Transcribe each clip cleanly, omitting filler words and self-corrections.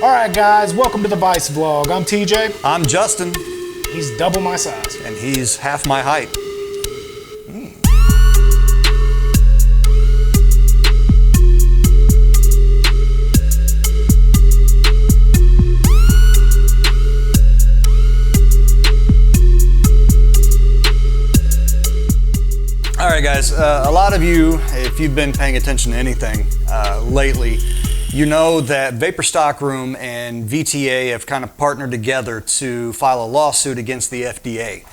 Alright guys, welcome to the Vice Vlog. I'm TJ. I'm Justin. He's double my size. And he's half my height. All right guys, a lot of you, if you've been paying attention to anything lately, you know that Vapor Stockroom and VTA have kind of partnered together to file a lawsuit against the FDA.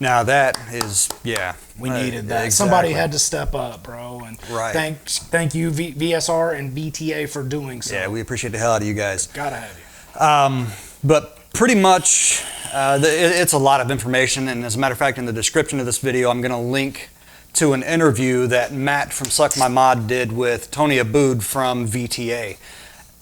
Now that is, yeah. We needed that. Exactly. Somebody had to step up, bro. And right. Thank you, VSR and VTA, for doing so. Yeah, we appreciate the hell out of you guys. Gotta have you. But pretty much, it's a lot of information, and as a matter of fact, in the description of this video, I'm gonna link to an interview that Matt from Suck My Mod did with Tony Abood from VTA.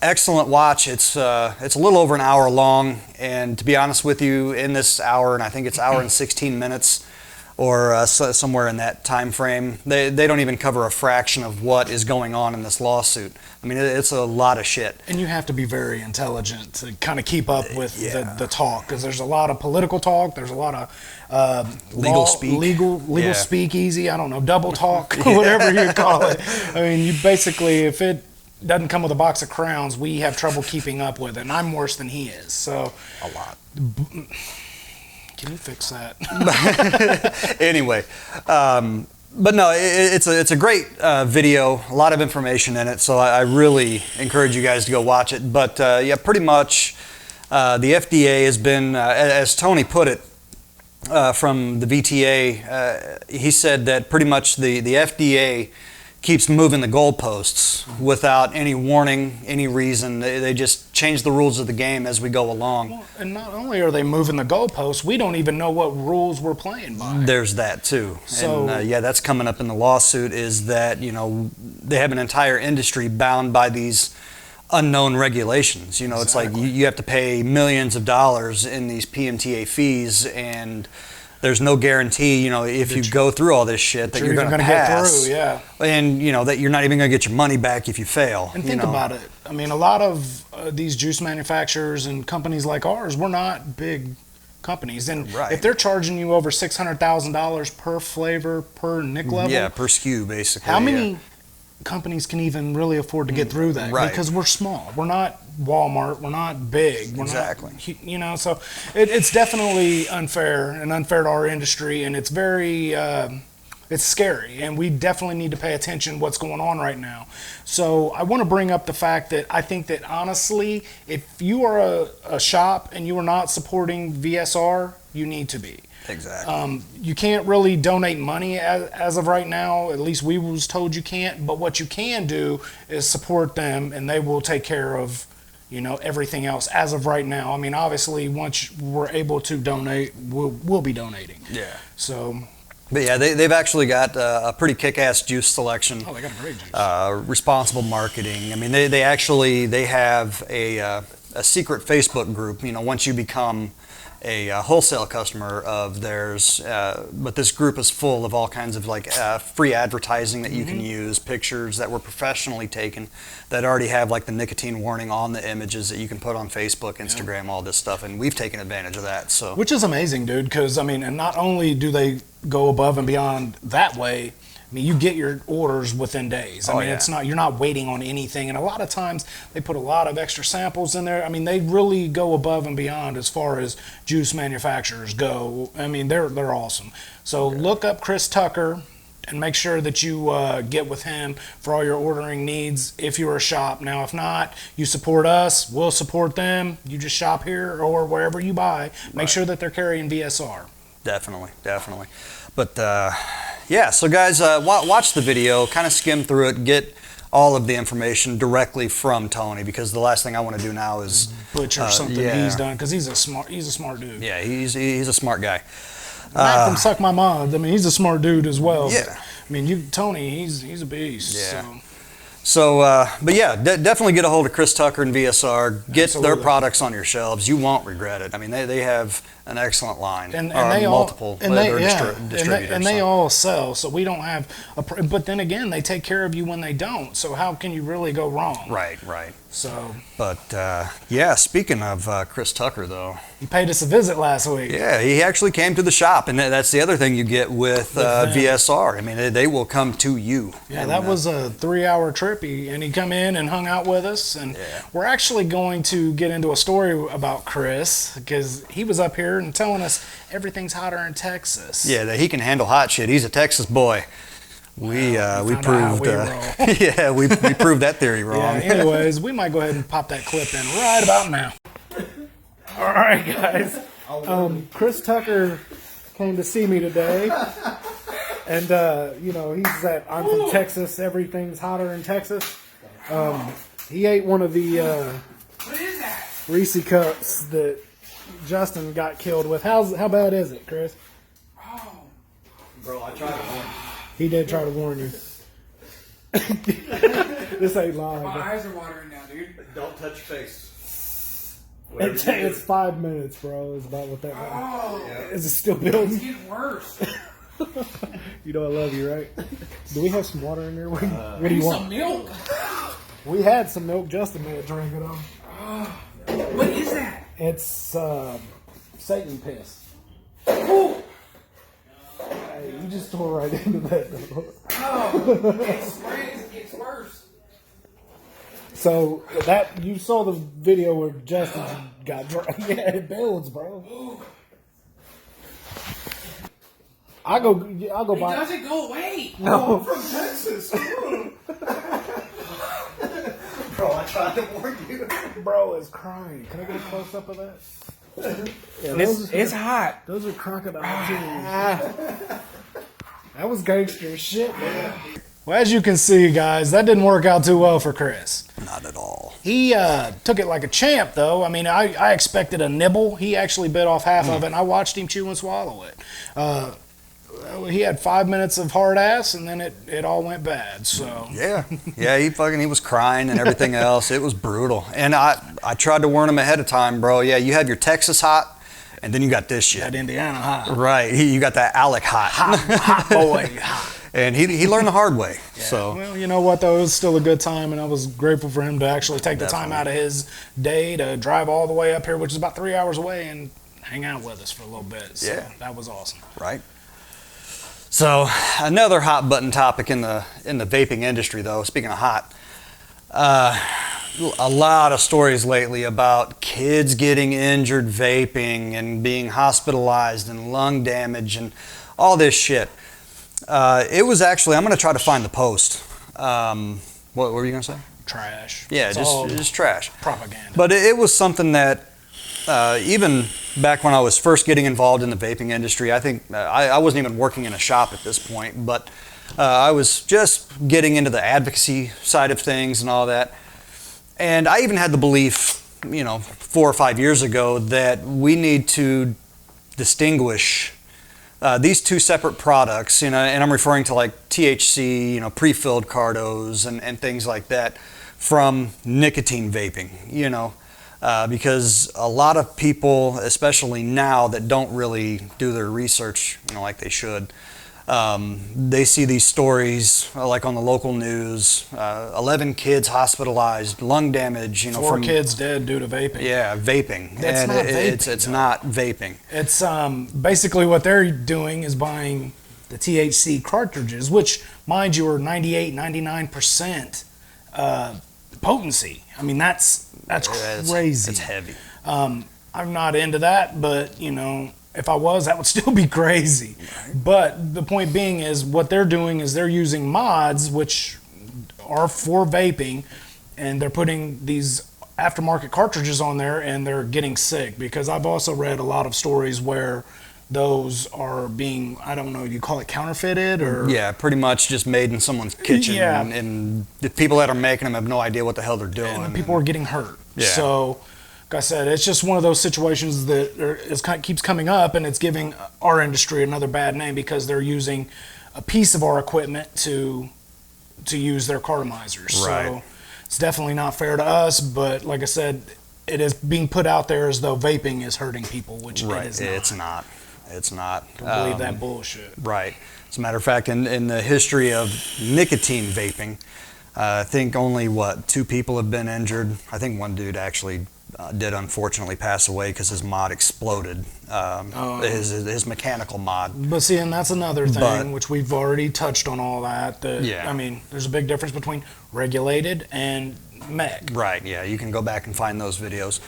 Excellent watch. It's a little over an hour long, and to be honest with you, in this hour, and I think it's hour and 16 minutes, or somewhere in that time frame, they don't even cover a fraction of what is going on in this lawsuit. I mean, it's a lot of shit. And you have to be very intelligent to kind of keep up with the talk, because there's a lot of political talk, there's a lot of legal speak. Legal speakeasy, I don't know, double talk, whatever you call it. I mean, you basically, if it doesn't come with a box of crowns, we have trouble keeping up with it, and I'm worse than he is, so. A lot. Can you fix that? Anyway, but no, it's a great video, a lot of information in it, so I really encourage you guys to go watch it. But yeah, pretty much the FDA has been, as Tony put it, from the VTA, he said that pretty much the FDA keeps moving the goalposts without any warning, any reason. They just change the rules of the game as we go along. Well, and not only are they moving the goalposts, we don't even know what rules we're playing by. There's that too. So, and yeah, that's coming up in the lawsuit, is that, you know, they have an entire industry bound by these unknown regulations. You know, exactly. It's like you have to pay millions of dollars in these PMTA fees, and there's no guarantee, you know, if you go through all this shit that you're going to pass. Get through, yeah. And, you know, that you're not even going to get your money back if you fail. And think about it. I mean, a lot of these juice manufacturers and companies like ours, we're not big companies. And if they're charging you over $600,000 per flavor, per nic level. Yeah, per SKU, basically. How many companies can even really afford to get through that? Right. Because we're small. We're not Walmart. We're not big. We're exactly. Not, you know, so it's definitely unfair to our industry, and it's very, it's scary, and we definitely need to pay attention to what's going on right now. So I want to bring up the fact that I think that honestly, if you are a shop and you are not supporting VSR, you need to be. Exactly. You can't really donate money as of right now. At least we was told you can't. But what you can do is support them, and they will take care of, you know, everything else as of right now. I mean, obviously, once we're able to donate, we'll be donating. Yeah. So. But yeah, they've actually got a pretty kick-ass juice selection. Oh, they got a great juice. Responsible marketing. I mean, they have a secret Facebook group. You know, once you become a wholesale customer of theirs, but this group is full of all kinds of like free advertising that you can use, pictures that were professionally taken that already have like the nicotine warning on the images that you can put on Facebook, Instagram, all this stuff, and we've taken advantage of that. So, which is amazing, dude, because I mean, and not only do they go above and beyond that way, I mean, you get your orders within days. I mean, it's not, you're not waiting on anything. And a lot of times they put a lot of extra samples in there. I mean, they really go above and beyond as far as juice manufacturers go. I mean, they're awesome. So look up Chris Tucker and make sure that you get with him for all your ordering needs if you're a shop. Now, if not, you support us, we'll support them. You just shop here or wherever you buy. Make sure that they're carrying VSR. Definitely, definitely. But yeah, so guys, watch the video, kind of skim through it, get all of the information directly from Tony, because the last thing I want to do now is butcher something he's done, because he's a smart dude. Yeah, he's a smart guy. Matt from Suck My Mod, I mean, he's a smart dude as well. Yeah. But, I mean, Tony, he's a beast. Yeah. So, but yeah, definitely get a hold of Chris Tucker and VSR. Get their products on your shelves. You won't regret it. I mean, they have an excellent line. And they multiple all, and they, distributors. And they all sell, so we don't have but then again, they take care of you when they don't, so how can you really go wrong? Right. So, but yeah, speaking of Chris Tucker, though, he paid us a visit last week. Yeah, he actually came to the shop, and that's the other thing you get with VSR. I mean, they will come to you. Yeah, and that was a 3-hour trip, and he come in and hung out with us, and we're actually going to get into a story about Chris, because he was up here and telling us everything's hotter in Texas. Yeah, that he can handle hot shit. He's a Texas boy. We proved we proved that theory wrong. Yeah, anyways, we might go ahead and pop that clip in right about now. All right, guys. Chris Tucker came to see me today, and he's at I'm from Texas. Everything's hotter in Texas. He ate one of the what is that? Reese cups that Justin got killed with. How bad is it, Chris? Oh, Bro, I tried to warn you. He did try to warn you. This ain't live. my eyes are watering now, dude. Don't touch your face. It's 5 minutes, bro. Is about what that was. Oh, Is it still it's building? getting worse. You know I love you, right? Do we have some water in there? What do you Need want? some milk. We had some milk. Justin made a drink it on. What is that? It's Satan piss. Ooh. Hey, you just tore right into that. Oh, it gets worse. So that you saw the video where Justin got drunk. Yeah, it builds, bro. Ooh. I'll go It buy. doesn't go away. No. From Texas. Bro, I tried to warn you. Bro is crying. Can I get a close up of that? Yeah, It's hot. Those are crocodile tears. That was gangster shit, man. Well, as you can see, guys, that didn't work out too well for Chris. Not at all. He took it like a champ, though. I mean, I expected a nibble. He actually bit off half of it, and I watched him chew and swallow it. He had 5 minutes of hard ass, and then it all went bad. So Yeah, he was crying and everything else. It was brutal. And I tried to warn him ahead of time, bro. Yeah, you have your Texas hot, and then you got this shit. that Indiana hot, Right, you got that Alec hot. hot boy. And he learned the hard way. So Well, you know what, though? It was still a good time, and I was grateful for him to actually take the time out of his day to drive all the way up here, which is about 3 hours away, and hang out with us for a little bit. So Yeah. that was awesome. Right. So another hot button topic in the vaping industry, though. Speaking of hot, a lot of stories lately about kids getting injured vaping and being hospitalized and lung damage and all this shit. It was actually, I'm going to try to find the post. What were you going to say? Trash. Yeah, It's all just trash. propaganda. But it was something that even back when I was first getting involved in the vaping industry, I think I wasn't even working in a shop at this point, but I was just getting into the advocacy side of things and all that. And I even had the belief, 4 or 5 years ago, that we need to distinguish these two separate products, and I'm referring to like THC, pre-filled cardos and things like that, from nicotine vaping, because a lot of people, especially now, that don't really do their research, like they should, they see these stories like on the local news, 11 kids hospitalized, lung damage, 4 kids dead due to vaping. Yeah, vaping. That's and not vaping, it's though. not vaping. It's basically what they're doing is buying the THC cartridges, which, mind you, are 98, 99% potency. I mean, that's crazy. It's heavy. I'm not into that, but if I was, that would still be crazy. But the point being is what they're doing is they're using mods, which are for vaping, and they're putting these aftermarket cartridges on there, and they're getting sick. Because I've also read a lot of stories where those are being, I don't know, you call it counterfeited or... Yeah, pretty much just made in someone's kitchen. Yeah. And the people that are making them have no idea what the hell they're doing. And people are getting hurt. Yeah. So, like I said, it's just one of those situations that keeps coming up, and it's giving our industry another bad name because they're using a piece of our equipment to use their cartomizers. Right. So it's definitely not fair to us, but like I said, it is being put out there as though vaping is hurting people, which Right. it is not. It's not. Don't believe that bullshit. Right. As a matter of fact, in the history of nicotine vaping, I think only, 2 people have been injured. I think one dude actually did unfortunately pass away because his mod exploded, his mechanical mod. But see, and that's another thing, But- which we've already touched on all that. Yeah. I mean, there's a big difference between regulated and mech. Right, yeah, you can go back and find those videos.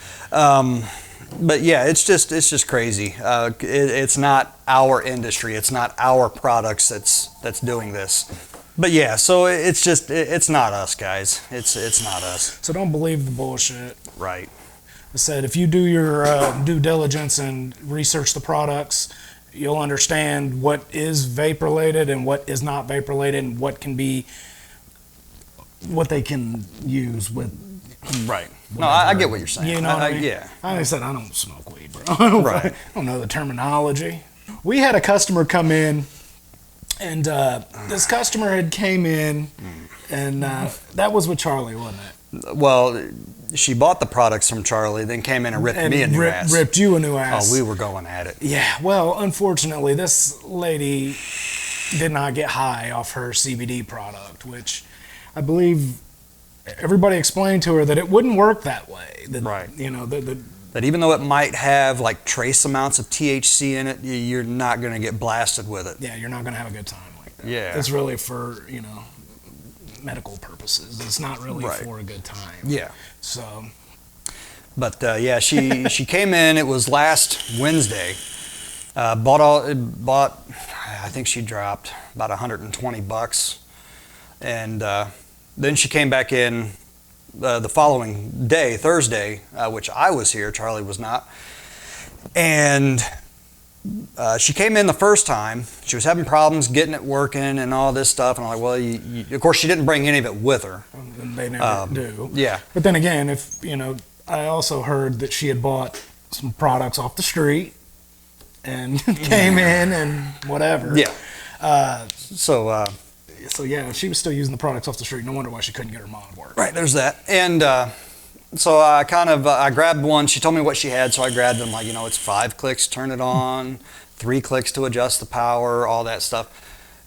But yeah, it's just crazy. It's not our industry, it's not our products that's doing this. But yeah, so it's not us, guys. It's not us. So don't believe the bullshit. Right. I said, if you do your due diligence and research the products, you'll understand what is vape related and what is not vape related, and what they can use with. Right. No, I get what you're saying. You know what I mean? Yeah. Like I said, I don't smoke weed, bro. I don't know the terminology. We had a customer come in, and this customer had came in, and that was with Charlie, wasn't it? Well, she bought the products from Charlie, then came in and ripped me a new ass. Ripped you a new ass. Oh, we were going at it. Yeah, well, unfortunately, this lady did not get high off her CBD product, which I believe everybody explained to her that it wouldn't work that way. Right. You know, That even though it might have like trace amounts of THC in it, you're not going to get blasted with it. yeah, you're not going to have a good time like that. Yeah. It's really for, medical purposes. It's not really Right. for a good time. Yeah. So, But yeah, she came in. It was last Wednesday. Bought. I think she dropped about $120, and then she came back in the following day, Thursday, which I was here. Charlie was not, and she came in the first time. She was having problems getting it working and all this stuff, and I'm like, well, of course, she didn't bring any of it with her. they never do. Yeah. But then again, I also heard that she had bought some products off the street and came in and whatever. Yeah. So yeah, if she was still using the products off the street, no wonder why she couldn't get her mod working. Right, there's that. And so I grabbed one. She told me what she had, so I grabbed them. Like, it's 5 clicks, turn it on, 3 clicks to adjust the power, all that stuff.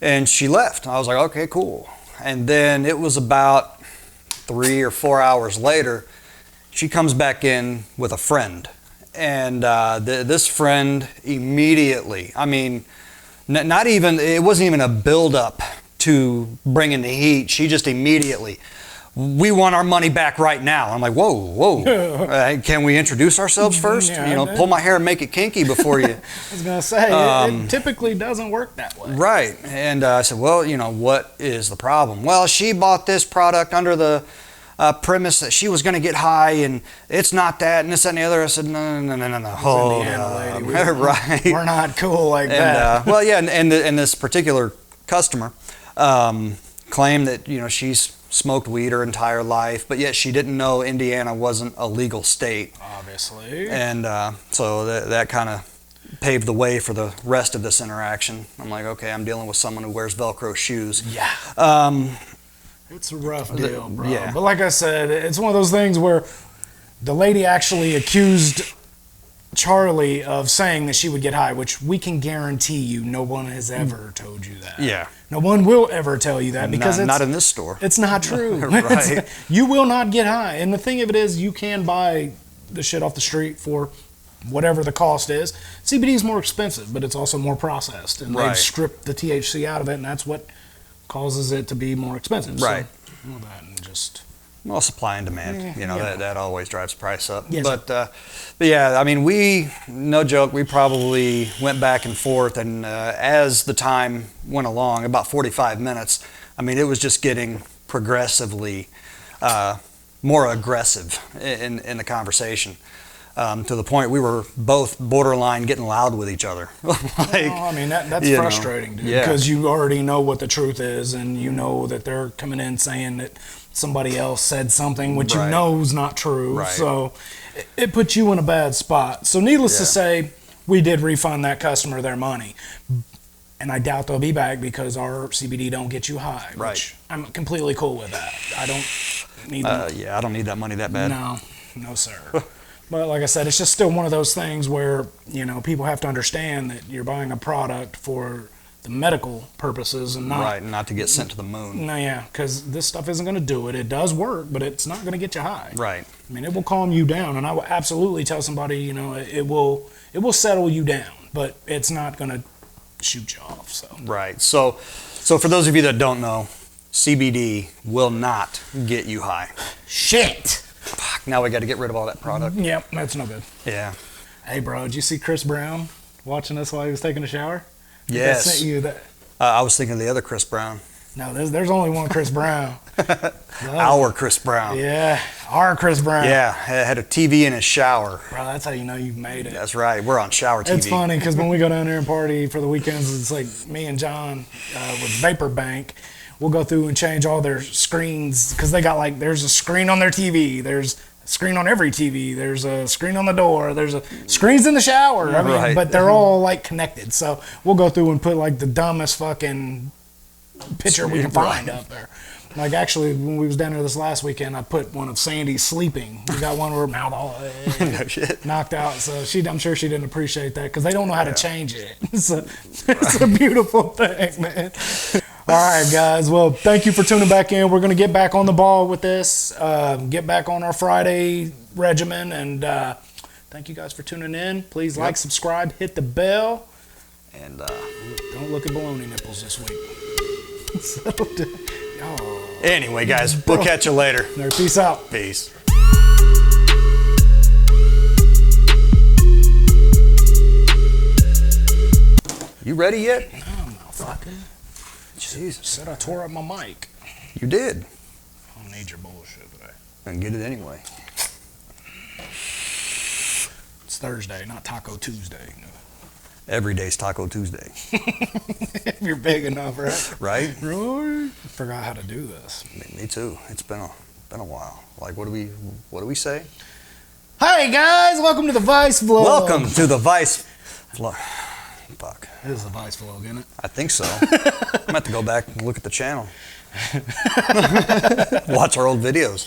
And she left. I was like, okay, cool. And then it was about 3 or 4 hours later, she comes back in with a friend. And this friend immediately, I mean, it wasn't even a build-up to bringing the heat. She just immediately, we want our money back right now. I'm like, whoa. Can we introduce ourselves first? Yeah, pull my hair and make it kinky before you. I was going to say, it typically doesn't work that way. Right. And I said, well, what is the problem? Well, she bought this product under the premise that she was going to get high, and it's not that, and this, that, and the other. I said, no. Hold Indiana lady. up. Right. We're not cool like that. Well, yeah, and this particular customer claimed that, she's smoked weed her entire life, but yet she didn't know Indiana wasn't a legal state. Obviously. And so that kind of paved the way for the rest of this interaction. I'm like, okay, I'm dealing with someone who wears Velcro shoes. Yeah. It's a rough deal, bro. Yeah. But like I said, it's one of those things where the lady actually accused Charlie of saying that she would get high, which we can guarantee you no one has ever told you that. Yeah. No one will ever tell you that because not in this store. It's not true. Right. You will not get high. And the thing of it is, you can buy the shit off the street for whatever the cost is. CBD is more expensive, but it's also more processed. And Right. they've stripped the THC out of it, and that's what causes it to be more expensive. Right. So, that and just... Well, supply and demand, that always drives price up. Yes. But yeah, I mean, no joke, we probably went back and forth, and as the time went along, about 45 minutes, I mean, it was just getting progressively more aggressive in the conversation. To the point we were both borderline getting loud with each other. I mean, that's frustrating, dude, because you already know what the truth is, and you know that they're coming in saying that somebody else said something which you know is not true. Right. So it puts you in a bad spot. So needless to say, we did refund that customer their money. And I doubt they'll be back because our CBD don't get you high, which I'm completely cool with that. I don't need I don't need that money that bad. No, sir. But like I said, it's just still one of those things where, you know, people have to understand that you're buying a product for the medical purposes and not... Right, not to get sent to the moon. No, yeah, because this stuff isn't going to do it. It does work, but it's not going to get you high. Right. I mean, it will calm you down, and I will absolutely tell somebody, you know, it will settle you down, but it's not going to shoot you off. So. Right. So for those of you that don't know, CBD will not get you high. Shit. Fuck, now we got to get rid of all that product. Yep, that's no good. Yeah. Hey, bro, did you see Chris Brown watching this while he was taking a shower? Yes. I sent you that. I was thinking of the other Chris Brown. No, there's only one Chris Brown. Our Chris Brown. Yeah, our Chris Brown. Yeah, had a TV in his shower. Bro, that's how you know you've made it. That's right. We're on shower TV. It's funny because when we go down there and party for the weekends, it's like me and John with Vapor Bank. We'll go through and change all their screens because they got like, there's a screen on their TV. There's a screen on every TV. There's a screen on the door. There's a screens in the shower. I mean, Right. but they're all like connected. So we'll go through and put like the dumbest fucking picture we can find up there. Like actually, when we was down there this last weekend, I put one of Sandy sleeping. We got one where her mouth all No shit. knocked out. So I'm sure she didn't appreciate that because they don't know how to change it. It's a beautiful thing, man. All right, guys. Well, thank you for tuning back in. We're going to get back on the ball with this, get back on our Friday regimen. And thank you guys for tuning in. Please like, subscribe, hit the bell. And Don't look at baloney nipples this week. anyway, guys, we'll catch you later. All right, peace out. Peace. You ready yet? No, motherfucker. Jesus. Said I tore up my mic. You did. I don't need your bullshit today. And get it anyway. It's Thursday, not Taco Tuesday. Every day's Taco Tuesday. If you're big enough, right? Right? Really? Forgot how to do this. Me too. It's been a while. Like, what do we say? Hey guys, welcome to the Vice Vlog. Welcome to the Vice Vlog. Fuck. This is the Vice Vlog, isn't it? I think so. I'm gonna have to go back and look at the channel. Watch our old videos.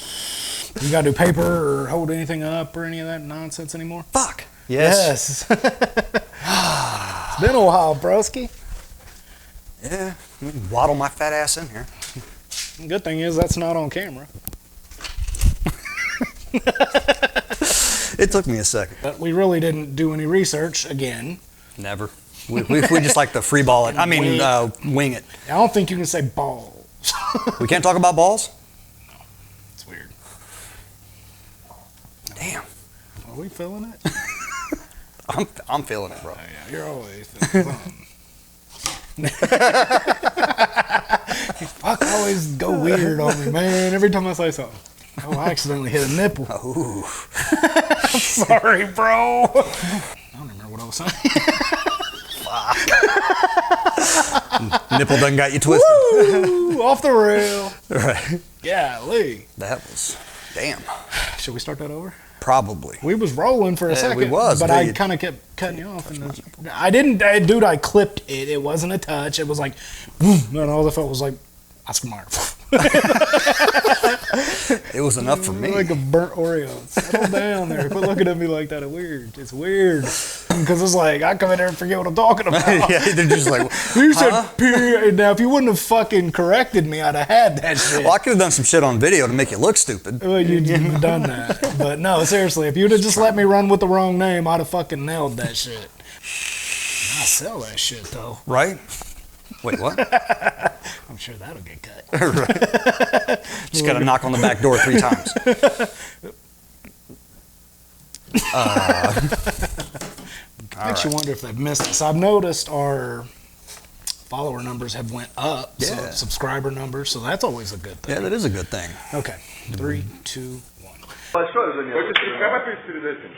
You gotta do paper or hold anything up or any of that nonsense anymore? Fuck. Yes. It's been a while, broski. Yeah. Let me waddle my fat ass in here. Good thing is that's not on camera. It took me a second. But we really didn't do any research again. Never. We just like to free ball it. I mean, wing it. I don't think you can say balls. We can't talk about balls? It's weird. Damn. Are we feeling it? I'm feeling it, bro. Oh, yeah, you're always feeling something. Fuck, always go weird on me, man. Every time I say something. Oh, I accidentally hit a nipple. Ooh. Sorry, bro. I don't remember what I was saying. Nipple done got you twisted. Woo! Off the rail. Right. Golly. That was, damn. Should we start that over? Probably. We was rolling for a second. we was, but but I you- kind of kept cutting you off. And I didn't, dude, I clipped it. It wasn't a touch. It was like, and all I felt was like, Oscar Mayer. It was enough for me. Like a burnt Oreo. Settle down there. Quit looking at me like that. It's weird. Because it's like, I come in there and forget what I'm talking about. Yeah, they're just like, You said period. Now, if you wouldn't have fucking corrected me, I'd have had that shit. well, I could have done some shit on video to make you look stupid. Well, you'd have done that. But no, seriously, if you'd have just let me run with the wrong name, I'd have fucking nailed that shit. I sell that shit, though. Right? Wait, what? I'm sure that'll get cut. Right. Just got to knock on the back door 3 times. Makes you wonder if they've missed us. I've noticed our follower numbers have went up, so Yeah. subscriber numbers, so that's always a good thing. Yeah, that is a good thing. Okay, 3, 2, 1. Большое за него. Только слегка попить перед этим.